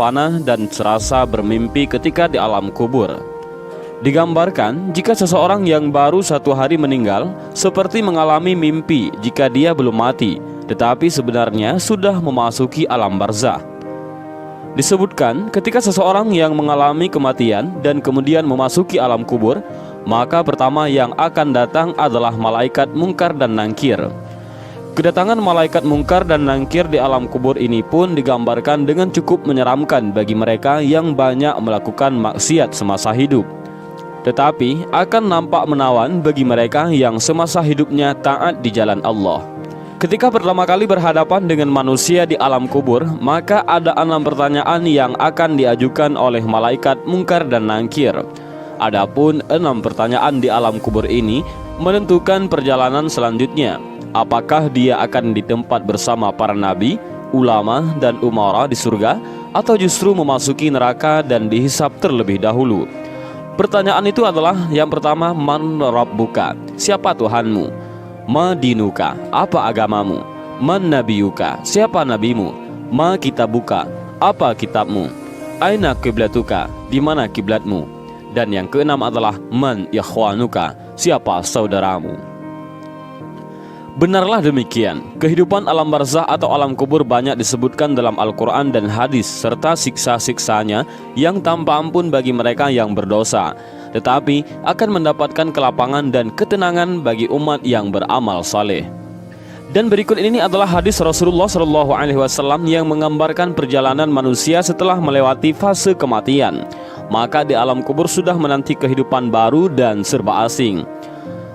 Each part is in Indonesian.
panah dan serasa bermimpi ketika di alam kubur. Digambarkan jika seseorang yang baru 1 hari meninggal seperti mengalami mimpi jika dia belum mati, tetapi sebenarnya sudah memasuki alam barzakh. Disebutkan ketika seseorang yang mengalami kematian dan kemudian memasuki alam kubur, maka pertama yang akan datang adalah malaikat Munkar dan Nangkir. Kedatangan malaikat Munkar dan Nangkir di alam kubur ini pun digambarkan dengan cukup menyeramkan bagi mereka yang banyak melakukan maksiat semasa hidup, tetapi akan nampak menawan bagi mereka yang semasa hidupnya taat di jalan Allah. Ketika pertama kali berhadapan dengan manusia di alam kubur, maka ada 6 pertanyaan yang akan diajukan oleh malaikat Munkar dan Nangkir. Adapun 6 pertanyaan di alam kubur ini menentukan perjalanan selanjutnya. Apakah dia akan di tempat bersama para nabi, ulama, dan umara di surga, atau justru memasuki neraka dan dihisab terlebih dahulu? Pertanyaan itu adalah yang pertama, Man Rabbuka, siapa Tuhanmu? Ma dinuka, apa agamamu? Man nabiyuka, siapa nabimu? Ma kitabuka, apa kitabmu? Aina kiblatuka, di mana kiblatmu? Dan yang keenam adalah Man ikhwanuka, siapa saudaramu? Benarlah demikian, kehidupan alam barzakh atau alam kubur banyak disebutkan dalam Al-Quran dan hadis, serta siksa-siksanya yang tanpa ampun bagi mereka yang berdosa, tetapi akan mendapatkan kelapangan dan ketenangan bagi umat yang beramal saleh. Dan berikut ini adalah hadis Rasulullah SAW yang menggambarkan perjalanan manusia setelah melewati fase kematian. Maka di alam kubur sudah menanti kehidupan baru dan serba asing.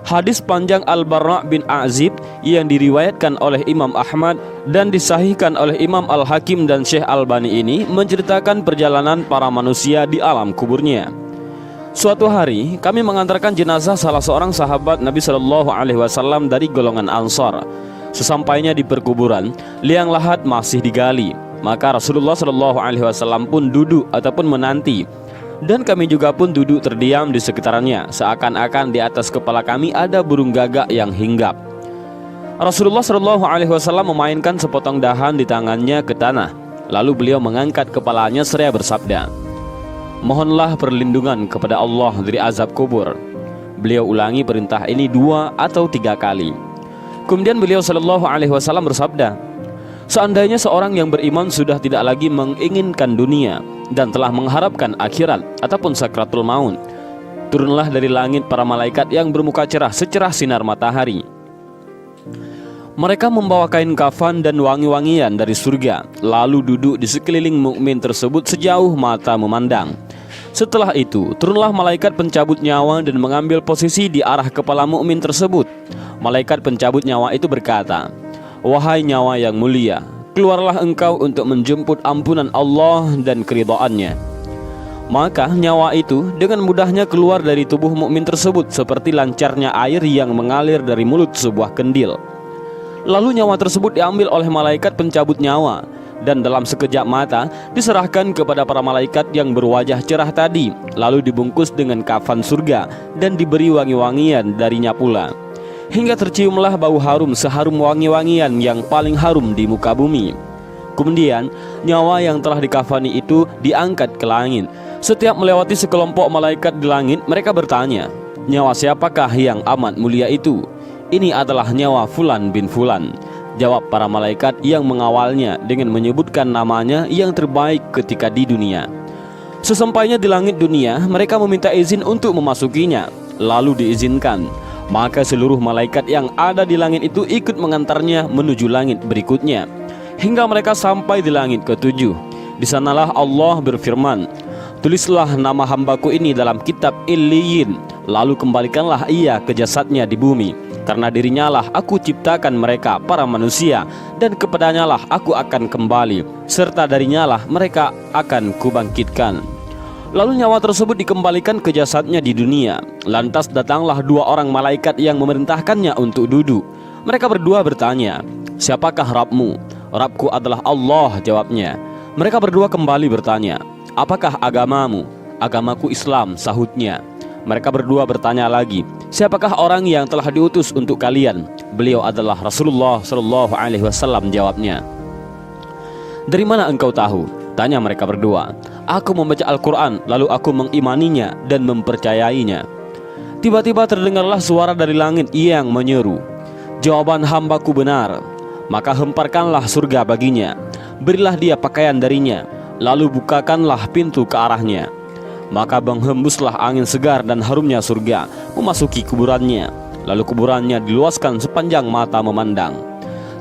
Hadis panjang Al-Barra' bin Azib yang diriwayatkan oleh Imam Ahmad dan disahihkan oleh Imam Al-Hakim dan Syekh Albani ini menceritakan perjalanan para manusia di alam kuburnya. Suatu hari kami mengantarkan jenazah salah seorang sahabat Nabi SAW dari golongan Ansar. Sesampainya di perkuburan, liang lahat masih digali. Maka Rasulullah SAW pun duduk ataupun menanti, dan kami juga pun duduk terdiam di sekitarannya, seakan-akan di atas kepala kami ada burung gagak yang hinggap. Rasulullah SAW memainkan sepotong dahan di tangannya ke tanah. Lalu beliau mengangkat kepalanya seraya bersabda, "Mohonlah perlindungan kepada Allah dari azab kubur." Beliau ulangi perintah ini 2 atau 3 kali. Kemudian beliau SAW bersabda, "Seandainya seorang yang beriman sudah tidak lagi menginginkan dunia dan telah mengharapkan akhirat ataupun sakratul maut, turunlah dari langit para malaikat yang bermuka cerah secerah sinar matahari. Mereka membawa kain kafan dan wangi-wangian dari surga, lalu duduk di sekeliling mukmin tersebut sejauh mata memandang. Setelah itu, turunlah malaikat pencabut nyawa dan mengambil posisi di arah kepala mukmin tersebut. Malaikat pencabut nyawa itu berkata, 'Wahai nyawa yang mulia, keluarlah engkau untuk menjemput ampunan Allah dan keridhaannya.' Maka nyawa itu dengan mudahnya keluar dari tubuh mukmin tersebut seperti lancarnya air yang mengalir dari mulut sebuah kendil. Lalu nyawa tersebut diambil oleh malaikat pencabut nyawa dan dalam sekejap mata diserahkan kepada para malaikat yang berwajah cerah tadi, lalu dibungkus dengan kafan surga dan diberi wangi-wangian darinya pula, hingga terciumlah bau harum seharum wangi-wangian yang paling harum di muka bumi. Kemudian nyawa yang telah dikafani itu diangkat ke langit. Setiap melewati sekelompok malaikat di langit, mereka bertanya, 'Nyawa siapakah yang amat mulia itu?' 'Ini adalah nyawa Fulan bin Fulan,' jawab para malaikat yang mengawalnya dengan menyebutkan namanya yang terbaik ketika di dunia. Sesampainya di langit dunia, mereka meminta izin untuk memasukinya, lalu diizinkan. Maka seluruh malaikat yang ada di langit itu ikut mengantarnya menuju langit berikutnya, hingga mereka sampai di langit ke-7. Di sanalah Allah berfirman, 'Tulislah nama hambaku ini dalam kitab Illiyin, lalu kembalikanlah ia ke jasadnya di bumi, karena dirinya lah aku ciptakan mereka para manusia, dan kepadanya lah aku akan kembali, serta darinya lah mereka akan kubangkitkan.' Lalu nyawa tersebut dikembalikan ke jasadnya di dunia. Lantas datanglah 2 orang malaikat yang memerintahkannya untuk duduk. Mereka berdua bertanya, 'Siapakah Rabbmu?' 'Rabbku adalah Allah,' jawabnya. Mereka berdua kembali bertanya, 'Apakah agamamu?' 'Agamaku Islam,' sahutnya. Mereka berdua bertanya lagi, 'Siapakah orang yang telah diutus untuk kalian?' 'Beliau adalah Rasulullah SAW,' jawabnya. 'Dari mana engkau tahu?' Tanya mereka berdua. Aku membaca Al-Quran, lalu aku mengimaninya dan mempercayainya. Tiba-tiba terdengarlah suara dari langit yang menyeru, jawaban hambaku benar, maka hemparkanlah surga baginya, berilah dia pakaian darinya, lalu bukakanlah pintu ke arahnya. Maka menghembuslah angin segar dan harumnya surga memasuki kuburannya, lalu kuburannya diluaskan sepanjang mata memandang.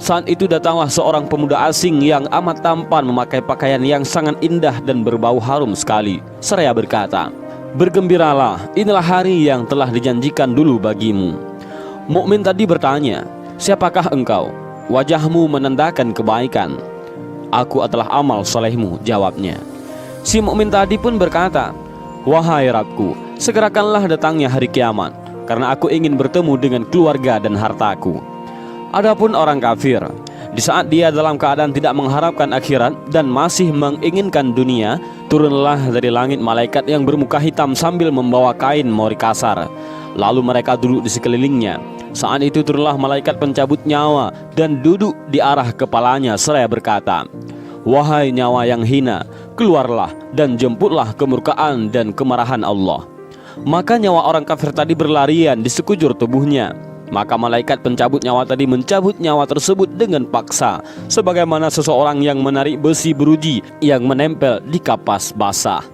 Saat itu datanglah seorang pemuda asing yang amat tampan memakai pakaian yang sangat indah dan berbau harum sekali, seraya berkata, bergembiralah, inilah hari yang telah dijanjikan dulu bagimu. Mukmin tadi bertanya, siapakah engkau? Wajahmu menandakan kebaikan. Aku adalah amal solehmu, jawabnya. Si mukmin tadi pun berkata, wahai Rabbku, segerakanlah datangnya hari kiamat, karena aku ingin bertemu dengan keluarga dan hartaku. Adapun orang kafir, di saat dia dalam keadaan tidak mengharapkan akhirat dan masih menginginkan dunia, turunlah dari langit malaikat yang bermuka hitam sambil membawa kain mori kasar. Lalu mereka duduk di sekelilingnya. Saat itu turunlah malaikat pencabut nyawa dan duduk di arah kepalanya seraya berkata, wahai nyawa yang hina, keluarlah dan jemputlah kemurkaan dan kemarahan Allah. Maka nyawa orang kafir tadi berlarian di sekujur tubuhnya. Maka malaikat pencabut nyawa tadi mencabut nyawa tersebut dengan paksa, sebagaimana seseorang yang menarik besi beruji yang menempel di kapas basah.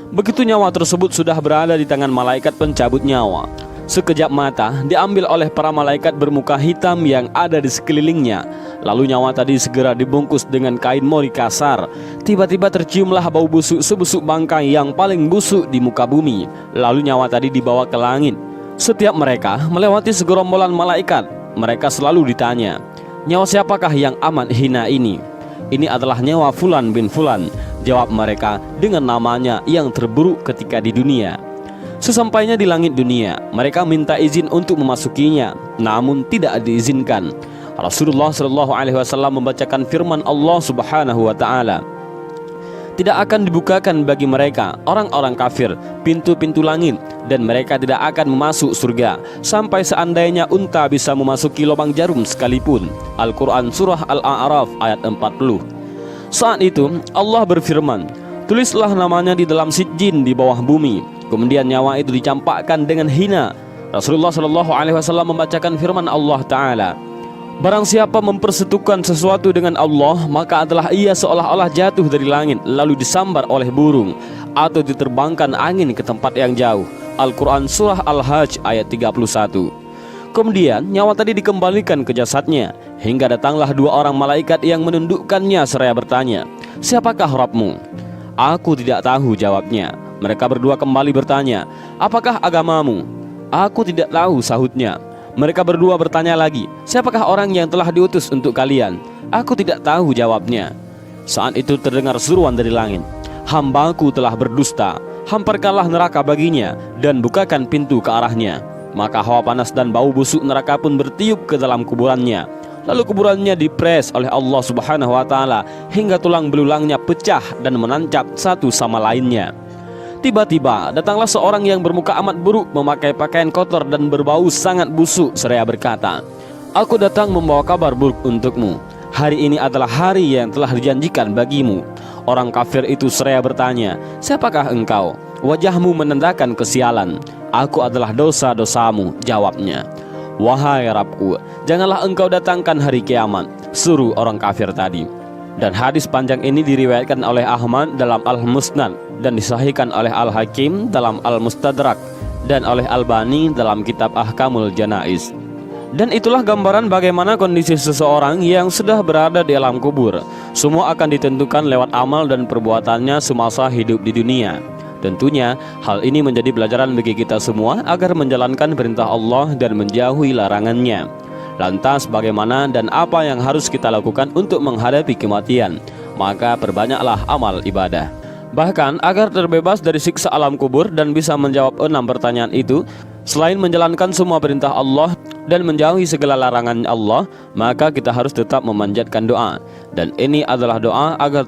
Begitu nyawa tersebut sudah berada di tangan malaikat pencabut nyawa, sekejap mata diambil oleh para malaikat bermuka hitam yang ada di sekelilingnya. Lalu nyawa tadi segera dibungkus dengan kain mori kasar. Tiba-tiba terciumlah bau busuk sebusuk bangkai yang paling busuk di muka bumi. Lalu nyawa tadi dibawa ke langit. Setiap mereka melewati segerombolan malaikat, mereka selalu ditanya, nyawa siapakah yang amat hina ini? Ini adalah nyawa Fulan bin Fulan, jawab mereka dengan namanya yang terburuk ketika di dunia. Sesampainya di langit dunia, mereka minta izin untuk memasukinya, namun tidak diizinkan. Rasulullah SAW membacakan firman Allah Subhanahu wa Ta'ala, tidak akan dibukakan bagi mereka, orang-orang kafir, pintu-pintu langit, dan mereka tidak akan memasuk surga sampai seandainya unta bisa memasuki lubang jarum sekalipun. Al-Quran Surah Al-A'raf ayat 40. Saat itu Allah berfirman, tulislah namanya di dalam sijjin di bawah bumi. Kemudian nyawa itu dicampakkan dengan hina. Rasulullah SAW membacakan firman Allah Ta'ala, barang siapa mempersekutukan sesuatu dengan Allah, maka adalah ia seolah-olah jatuh dari langit lalu disambar oleh burung atau diterbangkan angin ke tempat yang jauh. Al-Quran Surah Al-Hajj ayat 31. Kemudian nyawa tadi dikembalikan ke jasadnya, hingga datanglah dua orang malaikat yang menundukkannya seraya bertanya, siapakah Rabbmu? Aku tidak tahu, jawabnya. Mereka berdua kembali bertanya, apakah agamamu? Aku tidak tahu, sahutnya. Mereka berdua bertanya lagi, siapakah orang yang telah diutus untuk kalian? Aku tidak tahu, jawabnya. Saat itu terdengar seruan dari langit, hambaku telah berdusta, hamparkanlah neraka baginya dan bukakan pintu ke arahnya. Maka hawa panas dan bau busuk neraka pun bertiup ke dalam kuburannya. Lalu kuburannya dipres oleh Allah Subhanahu wa Ta'ala hingga tulang belulangnya pecah dan menancap satu sama lainnya. Tiba-tiba datanglah seorang yang bermuka amat buruk, memakai pakaian kotor dan berbau sangat busuk, seraya berkata, aku datang membawa kabar buruk untukmu. Hari ini adalah hari yang telah dijanjikan bagimu. Orang kafir itu seraya bertanya, siapakah engkau? Wajahmu menandakan kesialan. Aku adalah dosa-dosamu, jawabnya. Wahai Rabbku, janganlah engkau datangkan hari kiamat, suruh orang kafir tadi. Dan hadis panjang ini diriwayatkan oleh Ahmad dalam Al-Musnad dan disahihkan oleh Al-Hakim dalam Al-Mustadrak dan oleh Albani dalam kitab Ahkamul Janaiz. Dan itulah gambaran bagaimana kondisi seseorang yang sudah berada di alam kubur. Semua akan ditentukan lewat amal dan perbuatannya semasa hidup di dunia. Tentunya hal ini menjadi pelajaran bagi kita semua agar menjalankan perintah Allah dan menjauhi larangannya. Lantas bagaimana dan apa yang harus kita lakukan untuk menghadapi kematian? Maka perbanyaklah amal ibadah. Bahkan agar terbebas dari siksa alam kubur dan bisa menjawab 6 pertanyaan itu, selain menjalankan semua perintah Allah dan menjauhi segala larangan Allah, maka kita harus tetap memanjatkan doa. Dan ini adalah doa agar